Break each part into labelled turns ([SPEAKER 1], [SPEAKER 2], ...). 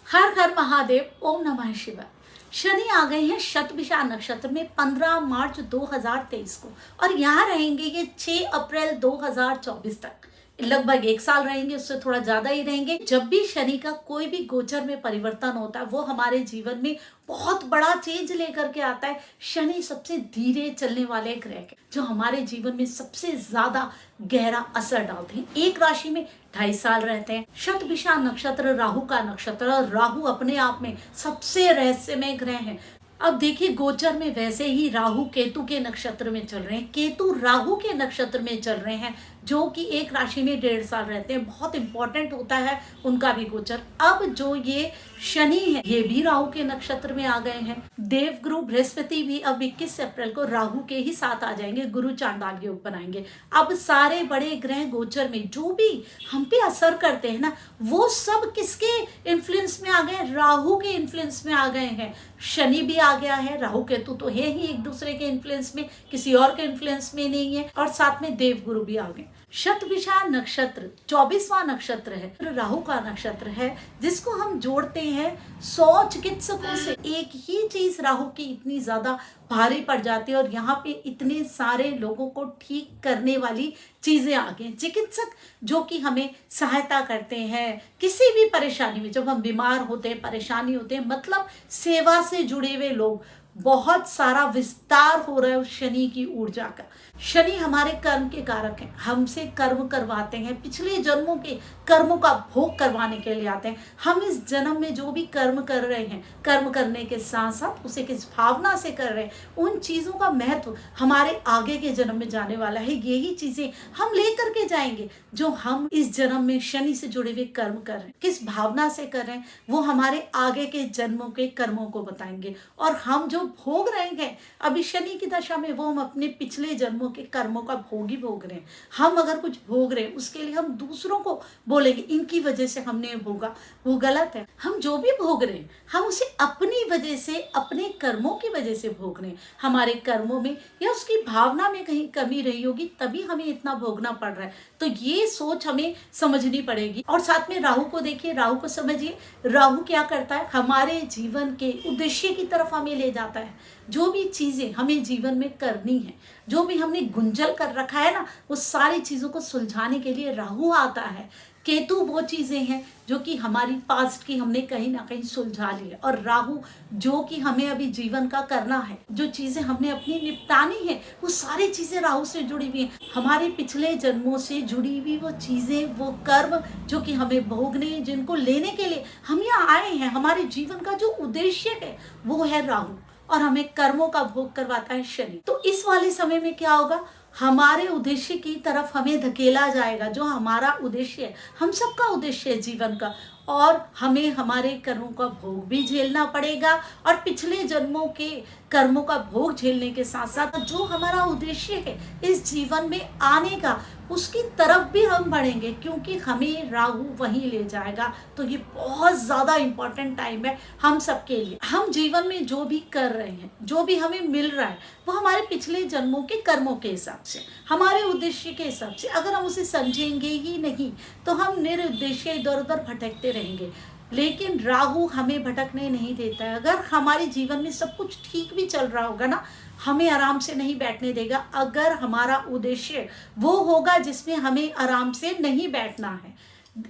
[SPEAKER 1] हर हर महादेव। ओम नमः शिवाय। शनि आ गए हैं शतभिषा नक्षत्र में 15 मार्च 2023 को और यहाँ रहेंगे ये 6 अप्रैल 2024 तक। लगभग 1 साल रहेंगे, उससे थोड़ा ज्यादा ही रहेंगे। जब भी शनि का कोई भी गोचर में परिवर्तन होता है वो हमारे जीवन में बहुत बड़ा चेंज लेकर के आता है। शनि सबसे धीरे चलने वाले ग्रह है जो हमारे जीवन में सबसे ज्यादा गहरा असर डालते हैं। एक राशि में 2.5 साल रहते हैं। शतभिषा नक्षत्र राहु का नक्षत्र और राहु अपने आप में सबसे रहस्यमय ग्रह है। अब देखिए गोचर में वैसे ही राहु केतु के नक्षत्र में चल रहे हैं, केतु राहु के नक्षत्र में चल रहे हैं जो कि एक राशि में 1.5 साल रहते हैं। बहुत इंपॉर्टेंट होता है उनका भी गोचर। अब जो ये शनि है ये भी राहु के नक्षत्र में आ गए हैं। देवगुरु बृहस्पति भी अब 21 अप्रैल को राहु के ही साथ आ जाएंगे, गुरु चांडाल योग बनाएंगे। अब सारे बड़े ग्रह गोचर में जो भी हम पे असर करते हैं ना वो सब किसके इन्फ्लुएंस में आ गए? राहु के इन्फ्लुएंस में आ गए हैं। शनि भी आ गया है, राहु केतु तो है ही एक दूसरे के इन्फ्लुएंस में, किसी और के इन्फ्लुएंस में नहीं है। और साथ में देवगुरु भी आ गए। शतभिषा नक्षत्र 24वां नक्षत्र है, राहु का नक्षत्र है जिसको हम जोड़ते हैं 100 चिकित्सकों से। एक ही चीज राहु की इतनी ज्यादा भारी पड़ जाती है और यहाँ पे इतने सारे लोगों को ठीक करने वाली चीजें आ गई। चिकित्सक जो कि हमें सहायता करते हैं किसी भी परेशानी में, जब हम बीमार होते हैं, परेशानी होते हैं, मतलब सेवा से जुड़े हुए लोग। बहुत सारा विस्तार हो रहा है उस शनि की ऊर्जा का। शनि हमारे कर्म के कारक हैं, हमसे कर्म करवाते हैं, पिछले जन्मों के कर्मों का भोग करवाने के लिए आते हैं। हम इस जन्म में जो भी कर्म कर रहे हैं, कर्म करने के साथ साथ उसे किस भावना से कर रहे हैं, उन चीजों का महत्व हमारे आगे के जन्म में जाने वाला है। यही चीजें हम लेकर के जाएंगे जो हम इस जन्म में शनि से जुड़े हुए कर्म कर रहे हैं, किस भावना से कर रहे हैं, वो हमारे आगे के जन्मों के कर्मों को बताएंगे। और हम जो भोग रहे हैं अभी शनि की दशा में, वो हम अपने पिछले जन्मों के कर्मों का भोग ही भोग रहे हैं। हम अगर कुछ भोग रहे हैं उसके लिए हम दूसरों को बोलेंगे इनकी वजह से हमने भोगा, वो गलत है। हम जो भी भोग रहे हैं हम उसे अपनी वजह से, अपने कर्मों की वजह से भोग रहे हैं। हमारे कर्मों में या उसकी भावना में कहीं कमी रही होगी तभी हमें इतना भोगना पड़ रहा है। तो ये सोच हमें समझनी पड़ेगी। और साथ में राहु को देखिए, राहु को समझिए। राहु क्या करता है? हमारे जीवन के उद्देश्य की तरफ हमें ले जाता है। जो भी चीजें हमें जीवन में करनी है, जो भी हमने गुंजल कर रखा है ना, वो सारी चीजों को सुलझाने के लिए राहु आता है। केतु वो चीजें हैं जो कि हमारी पास्ट की हमने कहीं ना कहीं सुलझा ली है। और राहु जो कि हमें अभी जीवन का करना है, जो चीजें हमने अपनी निपटानी है, वो सारी चीजें राहु से जुड़ी हुई हैं। हमारे पिछले जन्मों से जुड़ी हुई वो चीजें, वो कर्म जो कि हमें भोगने, जिनको लेने के लिए हम यहाँ आए हैं, हमारे जीवन का जो उद्देश्य है वो है राहु। और हमें कर्मों का भोग करवाता है शनि। तो इस वाले समय में क्या होगा? हमारे उद्देश्य की तरफ हमें धकेला जाएगा। जो हमारा उद्देश्य है, हम सबका उद्देश्य है जीवन का, और हमें हमारे कर्मों का भोग भी झेलना पड़ेगा। और पिछले जन्मों के कर्मों का भोग झेलने के साथ साथ जो हमारा उद्देश्य है इस जीवन में आने का, उसकी तरफ भी हम बढ़ेंगे क्योंकि हमें राहु वहीं ले जाएगा। तो ये बहुत ज्यादा इंपॉर्टेंट टाइम है हम सबके लिए। हम जीवन में जो भी कर रहे हैं, जो भी हमें मिल रहा है, वो हमारे पिछले जन्मों के कर्मों के हिसाब से, हमारे उद्देश्य के हिसाब से। अगर हम उसे समझेंगे ही नहीं तो हम निरुद्देश्य इधर उधर भटकते रहेंगे। लेकिन राहु हमें भटकने नहीं देता है। अगर हमारे जीवन में सब कुछ ठीक भी चल रहा होगा ना, हमें आराम से नहीं बैठने देगा। अगर हमारा उद्देश्य वो होगा जिसमें हमें आराम से नहीं बैठना है।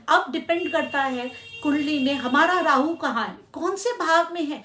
[SPEAKER 1] अब डिपेंड करता है कुंडली में हमारा राहु कहाँ है, कौन से भाव में है,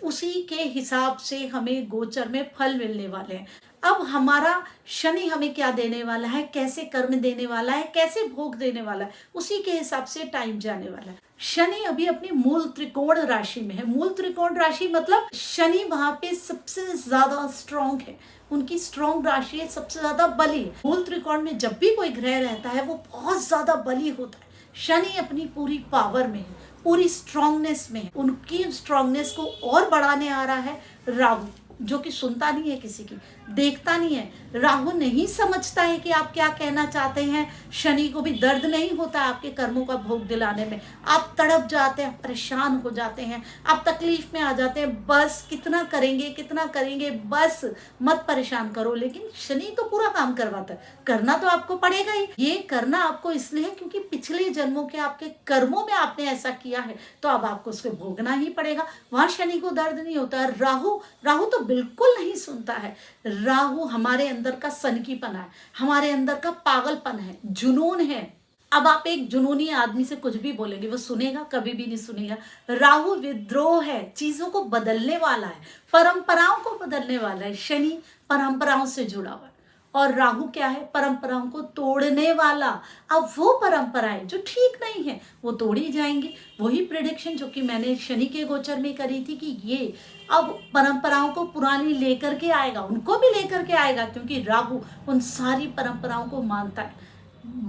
[SPEAKER 1] उसी के हिसाब से हमें गोचर में फल मिलने वाले हैं। अब हमारा शनि हमें क्या देने वाला है, कैसे कर्म देने वाला है, कैसे भोग देने वाला है, उसी के हिसाब से टाइम जाने वाला है। शनि अभी अपनी मूल त्रिकोण राशि में है। मूल त्रिकोण राशि मतलब शनि वहां पे सबसे ज्यादा स्ट्रॉन्ग है, उनकी स्ट्रॉन्ग राशि है, सबसे ज्यादा बली है। मूल त्रिकोण में जब भी कोई ग्रह रहता है वो बहुत ज्यादा बली होता है। शनि अपनी पूरी पावर में है, पूरी स्ट्रॉन्गनेस में है। उनकी स्ट्रॉन्गनेस को और बढ़ाने आ रहा है राहु। जो कि सुनता नहीं है किसी की, देखता नहीं है। राहु नहीं समझता है कि आप क्या कहना चाहते हैं। शनि को भी दर्द नहीं होता है आपके कर्मों का भोग दिलाने में। आप तड़प जाते हैं, परेशान हो जाते हैं, आप तकलीफ में आ जाते हैं। बस कितना करेंगे कितना करेंगे, बस मत परेशान करो। लेकिन शनि तो पूरा काम करवाता है, करना तो आपको पड़ेगा ही। ये करना आपको इसलिए क्योंकि पिछले जन्मों के आपके कर्मों में आपने ऐसा किया है, तो अब आपको उसको भोगना ही पड़ेगा। वहां शनि को दर्द नहीं होता। राहु राहु तो बिल्कुल नहीं सुनता है। राहु हमारे अंदर का सनकीपन है, हमारे अंदर का पागलपन है, जुनून है। अब आप एक जुनूनी आदमी से कुछ भी बोलेंगे, वो सुनेगा? कभी भी नहीं सुनेगा। राहु विद्रोह है, चीजों को बदलने वाला है, परंपराओं को बदलने वाला है। शनि परंपराओं से जुड़ा हुआ है और राहु क्या है? परंपराओं को तोड़ने वाला। अब वो परंपराएं जो ठीक नहीं है वो तोड़ी जाएंगी। वही प्रेडिक्शन जो कि मैंने शनि के गोचर में करी थी कि ये अब परंपराओं को पुरानी लेकर के आएगा, उनको भी लेकर के आएगा, क्योंकि राहु उन सारी परंपराओं को मानता है।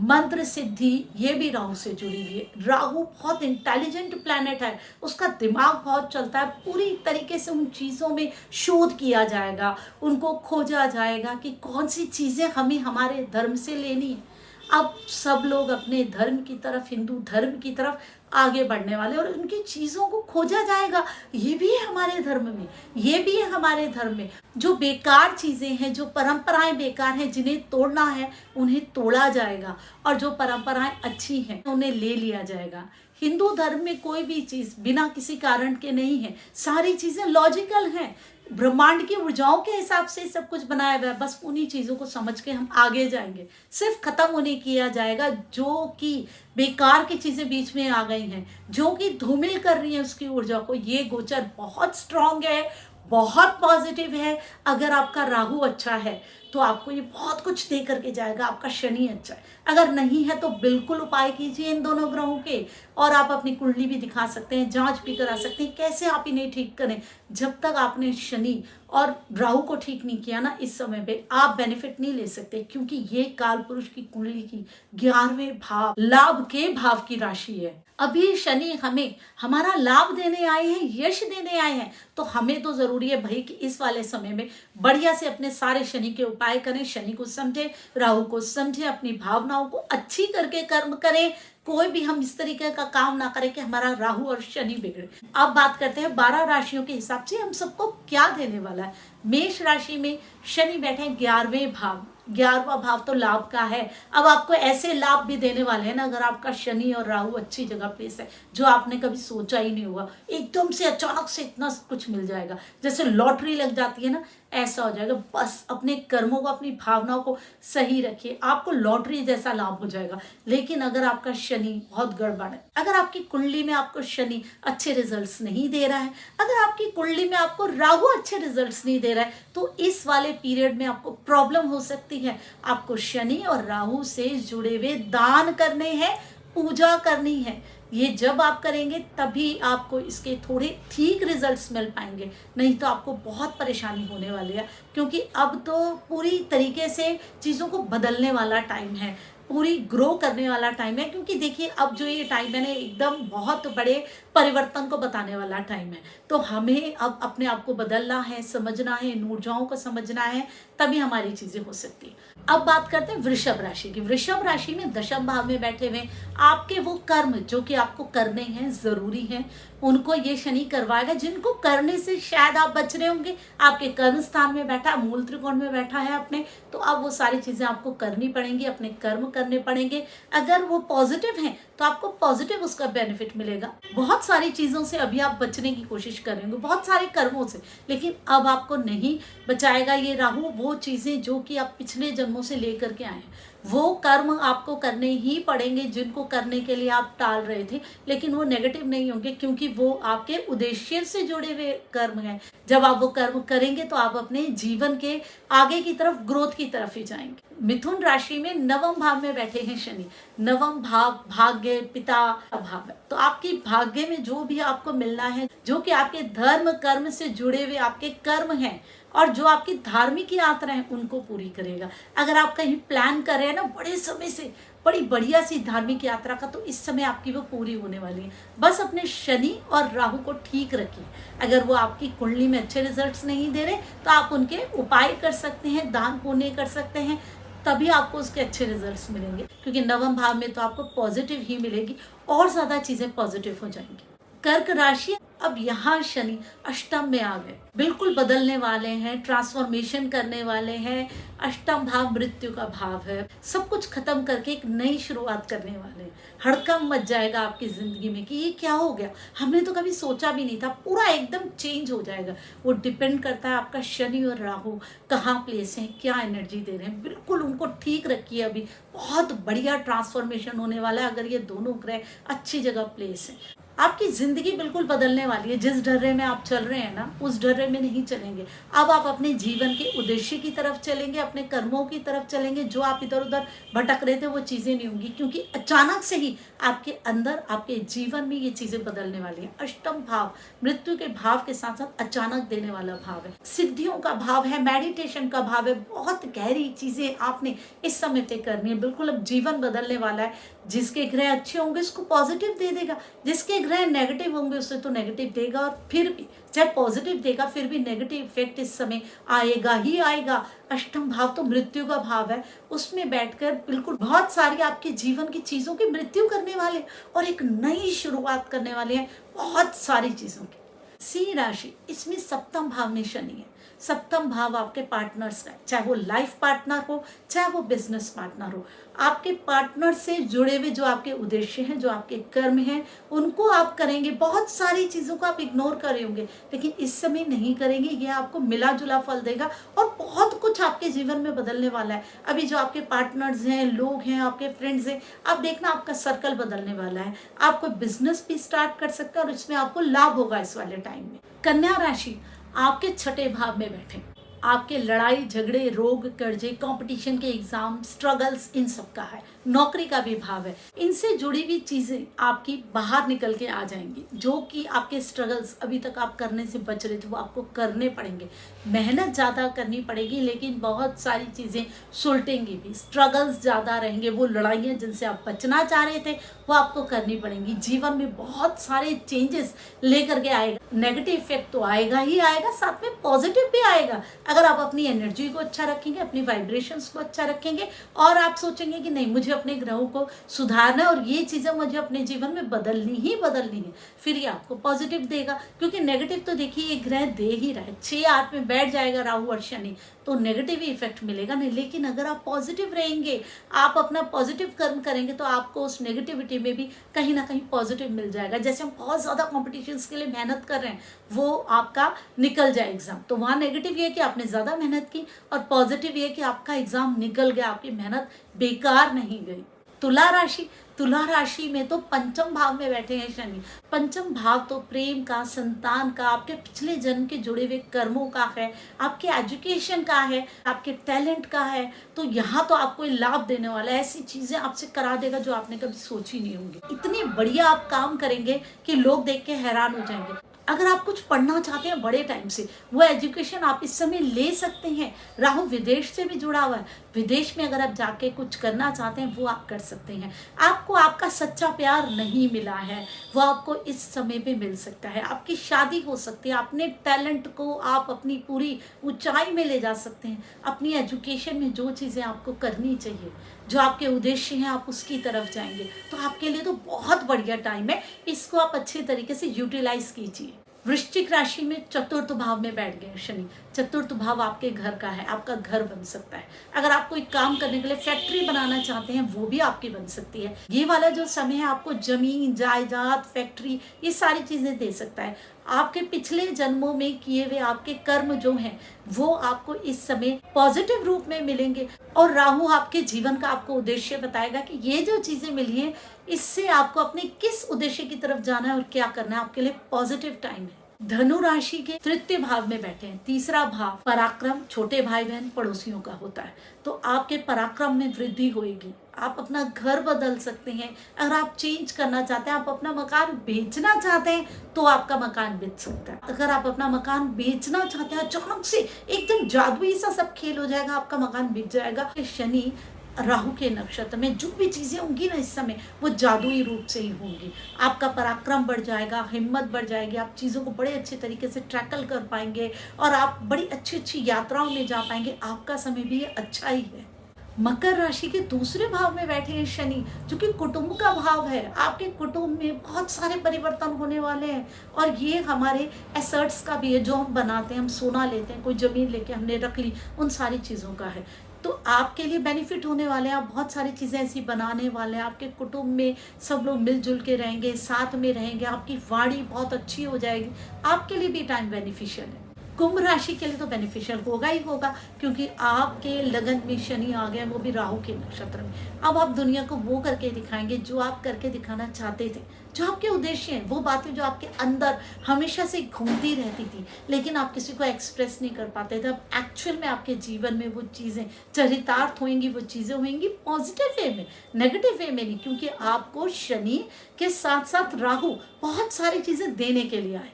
[SPEAKER 1] मंत्र सिद्धि ये भी राहु से जुड़ी हुई है। राहु बहुत इंटेलिजेंट प्लैनेट है, उसका दिमाग बहुत चलता है। पूरी तरीके से उन चीज़ों में शोध किया जाएगा, उनको खोजा जाएगा कि कौन सी चीज़ें हमें हमारे धर्म से लेनी है। अब सब लोग अपने धर्म की तरफ, हिंदू धर्म की तरफ आगे बढ़ने वाले और उनकी चीज़ों को खोजा जाएगा। ये भी है हमारे धर्म में, ये भी है हमारे धर्म में। जो बेकार चीज़ें हैं, जो परंपराएं बेकार हैं, जिन्हें तोड़ना है उन्हें तोड़ा जाएगा और जो परंपराएं अच्छी हैं उन्हें ले लिया जाएगा। हिंदू धर्म में कोई भी चीज़ बिना किसी कारण के नहीं है, सारी चीज़ें लॉजिकल हैं। ब्रह्मांड की ऊर्जाओं के हिसाब से सब कुछ बनाया हुआ है। बस उन्हीं चीज़ों को समझ के हम आगे जाएंगे। सिर्फ खत्म उन्हें किया जाएगा जो कि बेकार की चीज़ें बीच में आ गई हैं, जो कि धूमिल कर रही हैं उसकी ऊर्जा को। ये गोचर बहुत स्ट्रांग है, बहुत पॉजिटिव है। अगर आपका राहु अच्छा है तो आपको ये बहुत कुछ दे करके जाएगा। आपका शनि अच्छा है, अगर नहीं है तो बिल्कुल उपाय कीजिए इन दोनों ग्रहों के। और आप अपनी कुंडली भी दिखा सकते हैं, जांच भी करा सकते हैं, कैसे आप इन्हें ठीक करें। जब तक आपने शनि और राहु को ठीक नहीं किया ना, इस समय पे आप बेनिफिट नहीं ले सकते, क्योंकि ये काल पुरुष की कुंडली की 11वें भाव, लाभ के भाव की राशि है। अभी शनि हमें हमारा लाभ देने आए हैं, यश देने आए हैं, तो हमें तो जरूरी है भाई कि इस वाले समय में बढ़िया से अपने सारे शनि के उपाय करें। शनि को समझे, राहु को समझे, अपनी भावनाओं को अच्छी करके कर्म करें। कोई भी हम इस तरीके का काम ना करें कि हमारा राहु और शनि बिगड़े। अब बात करते हैं 12 राशियों के हिसाब से हम सबको क्या देने वाला है। मेष राशि में शनि बैठे 11वें भाव। 11वां भाव तो लाभ का है। अब आपको ऐसे लाभ भी देने वाले हैं ना, अगर आपका शनि और राहु अच्छी जगह प्लेस है, जो आपने कभी सोचा ही नहीं होगा। एकदम से अचानक से इतना कुछ मिल जाएगा, जैसे लॉटरी लग जाती है ना, ऐसा हो जाएगा। बस अपने कर्मों को, अपनी भावनाओं को सही रखिए, आपको लॉटरी जैसा लाभ हो जाएगा। लेकिन अगर आपका शनि बहुत गड़बड़ है, अगर आपकी कुंडली में आपको शनि अच्छे रिजल्ट्स नहीं दे रहा है, अगर आपकी कुंडली में आपको राहु अच्छे रिजल्ट्स नहीं दे रहा है, तो इस वाले पीरियड में आपको प्रॉब्लम हो सकती है। आपको शनि और राहु से जुड़े हुए दान करने हैं, पूजा करनी है। ये जब आप करेंगे तभी आपको इसके थोड़े ठीक रिजल्ट्स मिल पाएंगे, नहीं तो आपको बहुत परेशानी होने वाली है। क्योंकि अब तो पूरी तरीके से चीज़ों को बदलने वाला टाइम है, पूरी ग्रो करने वाला टाइम है। क्योंकि देखिए अब जो ये टाइम है ना, एकदम बहुत बड़े परिवर्तन को बताने वाला टाइम है। तो हमें अब अपने आप को बदलना है, समझना है, इन ऊर्जाओं को समझना है, तभी हमारी चीज़ें हो सकती है। अब बात करते हैं वृषभ राशि की। वृषभ राशि में 10वें भाव में बैठे हुए आपके वो कर्म जो कि आपको करने हैं, जरूरी हैं, उनको ये शनि करवाएगा। जिनको करने से शायद आप बच रहे होंगे, आपके कर्म स्थान में बैठा, मूल त्रिकोण में बैठा है अपने, तो अब वो सारी चीजें आपको करनी पड़ेंगी, अपने कर्म करने पड़ेंगे। अगर वो पॉजिटिव हैं तो आपको पॉजिटिव उसका बेनिफिट मिलेगा। बहुत सारी चीजों से अभी आप बचने की कोशिश करेंगे, बहुत सारे कर्मों से, लेकिन अब आपको नहीं बचाएगा ये राहु। वो चीजें जो कि आप पिछले जन्मों से लेकर के आए हैं, वो कर्म आपको करने ही पड़ेंगे, जिनको करने के लिए आप टाल रहे थे। लेकिन वो नेगेटिव नहीं होंगे, क्योंकि वो आपके उद्देश्य से जुड़े हुए कर्म हैं। जब आप वो कर्म करेंगे तो आप अपने जीवन के आगे की तरफ, ग्रोथ की तरफ ही जाएंगे। मिथुन राशि में 9वें भाव में बैठे हैं शनि। 9वां भाव भाग्य, पिता भाव है। तो आपकी भाग्य में जो भी आपको मिलना है, जो कि आपके धर्म कर्म से जुड़े हुए आपके कर्म हैं और जो आपकी धार्मिक यात्रा है, उनको पूरी करेगा। अगर आप कहीं प्लान कर रहे हैं ना बड़े समय से, बड़ी बढ़िया सी धार्मिक यात्रा का, तो इस समय आपकी वो पूरी होने वाली है। बस अपने शनि और राहु को ठीक रखिए। अगर वो आपकी कुंडली में अच्छे रिजल्ट्स नहीं दे रहे तो आप उनके उपाय कर सकते हैं, दान पुण्य कर सकते हैं, तभी आपको उसके अच्छे रिजल्ट्स मिलेंगे। क्योंकि नवम भाव में तो आपको पॉजिटिव ही मिलेगी और ज़्यादा चीज़ें पॉजिटिव हो जाएंगी। कर्क राशि, अब यहाँ शनि अष्टम में आ गए, बिल्कुल बदलने वाले हैं, ट्रांसफॉर्मेशन करने वाले हैं। अष्टम भाव मृत्यु का भाव है, सब कुछ खत्म करके एक नई शुरुआत करने वाले हैं। हड़कंप मच जाएगा आपकी जिंदगी में कि ये क्या हो गया, हमने तो कभी सोचा भी नहीं था, पूरा एकदम चेंज हो जाएगा। वो डिपेंड करता है आपका शनि और राहु कहाँ प्लेस हैं, क्या एनर्जी दे रहे हैं। बिल्कुल उनको ठीक रखिए, अभी बहुत बढ़िया ट्रांसफॉर्मेशन होने वाला है अगर ये दोनों ग्रह अच्छी जगह प्लेस है। आपकी जिंदगी बिल्कुल बदलने वाली है। जिस ढर्रे में आप चल रहे हैं ना, उस ढर्रे में नहीं चलेंगे। अब आप अपने जीवन के उद्देश्य की तरफ चलेंगे, अपने कर्मों की तरफ चलेंगे। जो आप इधर उधर भटक रहे थे वो चीजें नहीं होंगी, क्योंकि अचानक से ही आपके अंदर, आपके जीवन में ये चीजें बदलने वाली है। अष्टम भाव मृत्यु के भाव के साथ साथ अचानक देने वाला भाव है, सिद्धियों का भाव है, मेडिटेशन का भाव है। बहुत गहरी चीजें आपने इस समय पे करनी है। बिल्कुल अब जीवन बदलने वाला है। जिसके ग्रह अच्छे होंगे उसको पॉजिटिव दे देगा, जिसके ग्रह नेगेटिव होंगे उससे तो नेगेटिव देगा। और फिर भी चाहे पॉजिटिव देगा, फिर भी नेगेटिव इफेक्ट इस समय आएगा ही आएगा। अष्टम भाव तो मृत्यु का भाव है, उसमें बैठकर बिल्कुल बहुत सारी आपके जीवन की चीजों की मृत्यु करने वाले और एक नई शुरुआत करने वाले हैं, बहुत सारी चीजों की। सिंह राशि, इसमें सप्तम भाव में शनि है। सप्तम भाव आपके पार्टनर्स का, चाहे वो लाइफ पार्टनर हो, चाहे वो बिजनेस पार्टनर हो। आपके पार्टनर से जुड़े हुए जो आपके उद्देश्य हैं, जो आपके कर्म हैं, उनको आप करेंगे। बहुत सारी चीज़ों को आप इग्नोर कर रहे होंगे, लेकिन इस समय नहीं करेंगे। ये आपको मिला जुला फल देगा और बहुत कुछ आपके जीवन में बदलने वाला है। अभी जो आपके पार्टनर्स हैं, लोग हैं, आपके फ्रेंड्स हैं, आप देखना आपका सर्कल बदलने वाला है। आप कोई बिजनेस भी स्टार्ट कर सकते हैं और इसमें आपको लाभ होगा इस वाले टाइम में। कन्या राशि, आपके छठे भाव में बैठे, आपके लड़ाई झगड़े, रोग, कर्जे, कंपटीशन के एग्जाम, स्ट्रगल्स, इन सब का है। नौकरी का भी भाव है। इनसे जुड़ी हुई चीजें आपकी बाहर निकल के आ जाएंगी। जो कि आपके स्ट्रगल्स अभी तक आप करने से बच रहे थे, वो आपको करने पड़ेंगे। मेहनत ज्यादा करनी पड़ेगी, लेकिन बहुत सारी चीजें सुलटेंगी भी। स्ट्रगल्स ज्यादा रहेंगे, वो लड़ाइयाँ जिनसे आप बचना चाह रहे थे वो आपको करनी पड़ेंगी। जीवन में बहुत सारे चेंजेस लेकर के आएगा। नेगेटिव इफेक्ट तो आएगा ही आएगा, साथ में पॉजिटिव भी आएगा। अगर आप अपनी एनर्जी को अच्छा रखेंगे, अपनी वाइब्रेशंस को अच्छा रखेंगे और आप सोचेंगे कि नहीं, मुझे अपने ग्रहों को सुधारना है और ये चीजें मुझे अपने जीवन में बदलनी ही बदलनी है, फिर ये आपको पॉजिटिव देगा। क्योंकि नेगेटिव तो देखिए ये ग्रह दे ही रहा है। 6-8 में बैठ जाएगा राहु और शनि, तो नेगेटिव ही इफेक्ट मिलेगा नहीं। लेकिन अगर आप पॉजिटिव रहेंगे, आप अपना पॉजिटिव कर्म करेंगे, तो आपको उस नेगेटिविटी में भी कहीं ना कहीं पॉजिटिव मिल जाएगा। जैसे हम बहुत ज्यादा कॉम्पिटिशन्स के लिए मेहनत कर रहे हैं, वो आपका निकल जाए एग्जाम, तो वहाँ नेगेटिव ये कि आपने ज्यादा मेहनत की, और पॉजिटिव ये कि आपका एग्जाम निकल गया, आपकी मेहनत बेकार नहीं गई। तुला राशि, तुला राशि में तो पंचम भाव में बैठे हैं शनि। पंचम भाव तो प्रेम का, संतान का, आपके पिछले जन्म के जुड़े हुए कर्मों का है, आपके एजुकेशन का है, आपके टैलेंट का है। तो यहाँ तो आपको लाभ देने वाला है, ऐसी चीजें आपसे करा देगा जो आपने कभी सोची नहीं होंगी। इतनी बढ़िया आप काम करेंगे कि लोग देख के हैरान हो जाएंगे। अगर आप कुछ पढ़ना चाहते हैं बड़े टाइम से, वो एजुकेशन आप इस समय ले सकते हैं। राहु विदेश से भी जुड़ा हुआ है, विदेश में अगर आप जाके कुछ करना चाहते हैं वो आप कर सकते हैं। आपको आपका सच्चा प्यार नहीं मिला है, वो आपको इस समय पे मिल सकता है। आपकी शादी हो सकती है, अपने टैलेंट को आप अपनी पूरी ऊंचाई में ले जा सकते हैं। अपनी एजुकेशन में जो चीज़ें आपको करनी चाहिए, जो आपके उद्देश्य हैं, आप उसकी तरफ जाएंगे, तो आपके लिए तो बहुत बढ़िया टाइम है। इसको आप अच्छे तरीके से यूटिलाइज कीजिए। वृश्चिक राशि में चतुर्थ भाव में बैठ गए शनि। चतुर्थ भाव आपके घर का है, आपका घर बन सकता है। अगर आप कोई काम करने के लिए फैक्ट्री बनाना चाहते हैं, वो भी आपकी बन सकती है। ये वाला जो समय है आपको जमीन, जायदाद, फैक्ट्री, ये सारी चीजें दे सकता है। आपके पिछले जन्मों में किए हुए आपके कर्म जो हैं, वो आपको इस समय पॉजिटिव रूप में मिलेंगे। और राहु आपके जीवन का आपको उद्देश्य बताएगा कि ये जो चीजें मिली हैं, इससे आपको अपने किस उद्देश्य की तरफ जाना है और क्या करना है। आपके लिए पॉजिटिव टाइम है। धनु राशि के तृतीय भाव में बैठे हैं। तीसरा भाव पराक्रम, छोटे भाई बहन, पड़ोसियों का होता है। तो आपके पराक्रम में वृद्धि होगी। आप अपना घर बदल सकते हैं। अगर आप चेंज करना चाहते हैं, आप अपना मकान बेचना चाहते हैं, तो आपका मकान बेच सकता है। अगर आप अपना मकान बेचना चाहते हैं, अचानक से एकदम जादुई सा सब खेल हो जाएगा, आपका मकान बिक जाएगा। शनि राहु के नक्षत्र में जो भी चीज़ें होंगी ना इस समय, वो जादुई रूप से ही होंगी। आपका पराक्रम बढ़ जाएगा, हिम्मत बढ़ जाएगी, आप चीज़ों को बड़े अच्छे तरीके से टैकल कर पाएंगे और आप बड़ी अच्छी अच्छी यात्राओं में जा पाएंगे। आपका समय भी ये अच्छा ही है। मकर राशि के दूसरे भाव में बैठे हैं शनि, जो कि कुटुंब का भाव है। आपके कुटुंब में बहुत सारे परिवर्तन होने वाले हैं और ये हमारे एसेट्स का भी है, जो हम बनाते हैं, हम सोना लेते हैं, कोई ज़मीन लेके हमने रख ली, उन सारी चीज़ों का है। तो आपके लिए बेनिफिट होने वाले हैं, आप बहुत सारी चीज़ें ऐसी बनाने वाले हैं। आपके कुटुंब में सब लोग मिलजुल के रहेंगे, साथ में रहेंगे, आपकी वाणी बहुत अच्छी हो जाएगी। आपके लिए भी टाइम बेनिफिशियल है। कुंभ राशि के लिए तो बेनिफिशियल होगा ही होगा, क्योंकि आपके लगन में शनि आ गया, वो भी राहु के नक्षत्र में। अब आप दुनिया को वो करके दिखाएंगे जो आप करके दिखाना चाहते थे, जो आपके उद्देश्य हैं, वो बातें जो आपके अंदर हमेशा से घूमती रहती थी, लेकिन आप किसी को एक्सप्रेस नहीं कर पाते थे। अब एक्चुअल में आपके जीवन में वो चीज़ें चरितार्थ होंगी, वो चीज़ें होंगी पॉजिटिव वे में, नेगेटिव वे में नहीं, क्योंकि आपको शनि के साथ साथ राहु बहुत सारी चीज़ें देने के लिए आए।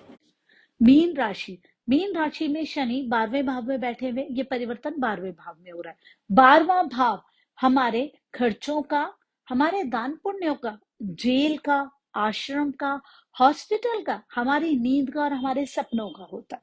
[SPEAKER 1] मीन राशि, मीन राशि में शनि 12वें भाव में बैठे हुए, ये परिवर्तन 12वें भाव में हो रहा है। 12वां भाव हमारे खर्चों का, हमारे दान पुण्यों का, जेल का, आश्रम का, हॉस्पिटल का, हमारी नींद का और हमारे सपनों का होता है।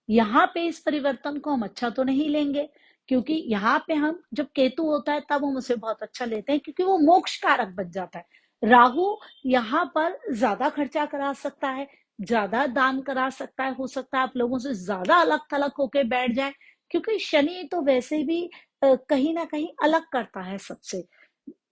[SPEAKER 1] यहाँ पे इस परिवर्तन को हम अच्छा तो नहीं लेंगे, क्योंकि यहाँ पे हम जब केतु होता है तब हम उसे बहुत अच्छा लेते हैं, क्योंकि वो मोक्ष कारक बन जाता है। राहु यहाँ पर ज्यादा खर्चा करा सकता है, ज्यादा दान करा सकता है, हो सकता है आप लोगों से ज्यादा अलग थलग होके बैठ जाए, क्योंकि शनि तो वैसे भी कहीं ना कहीं अलग करता है सबसे,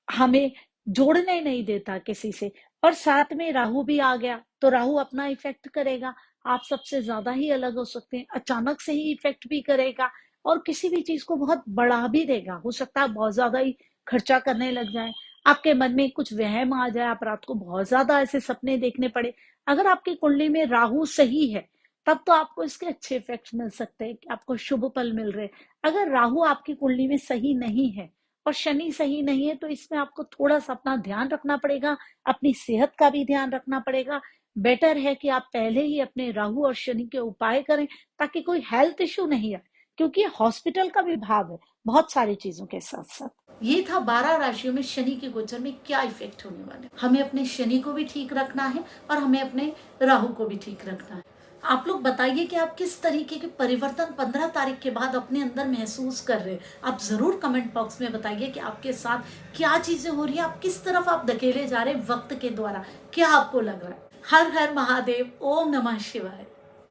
[SPEAKER 1] हमें जोड़ने नहीं देता किसी से। और साथ में राहु भी आ गया तो राहु अपना इफेक्ट करेगा, आप सबसे ज्यादा ही अलग हो सकते हैं, अचानक से ही इफेक्ट भी करेगा और किसी भी चीज को बहुत बढ़ा भी देगा। हो सकता है बहुत ज्यादा ही खर्चा करने लग जाए, आपके मन में कुछ वहम आ जाए, आप रात को बहुत ज्यादा ऐसे सपने देखने पड़े। अगर आपकी कुंडली में राहु सही है तब तो आपको इसके अच्छे इफेक्ट्स मिल सकते हैं, कि आपको शुभ फल मिल रहे हैं। अगर राहु आपकी कुंडली में सही नहीं है और शनि सही नहीं है, तो इसमें आपको थोड़ा सा अपना ध्यान रखना पड़ेगा, अपनी सेहत का भी ध्यान रखना पड़ेगा। बेटर है कि आप पहले ही अपने राहु और शनि के उपाय करें, ताकि कोई हेल्थ इश्यू नहीं आए, क्योंकि हॉस्पिटल का भी भाग है बहुत सारी चीजों के साथ साथ। ये था 12 राशियों में शनि के गोचर में क्या इफेक्ट होने वाले। हमें अपने शनि को भी ठीक रखना है और हमें अपने राहु को भी ठीक रखना है। आप लोग बताइए कि आप किस तरीके के परिवर्तन 15 तारीख के बाद अपने अंदर महसूस कर रहे हैं। आप जरूर कमेंट बॉक्स में बताइए कि आपके साथ क्या चीजें हो रही है, आप किस तरफ आप धकेले जा रहे हैं वक्त के द्वारा, क्या आपको लग रहा है। हर हर महादेव, ओम नमः शिवाय।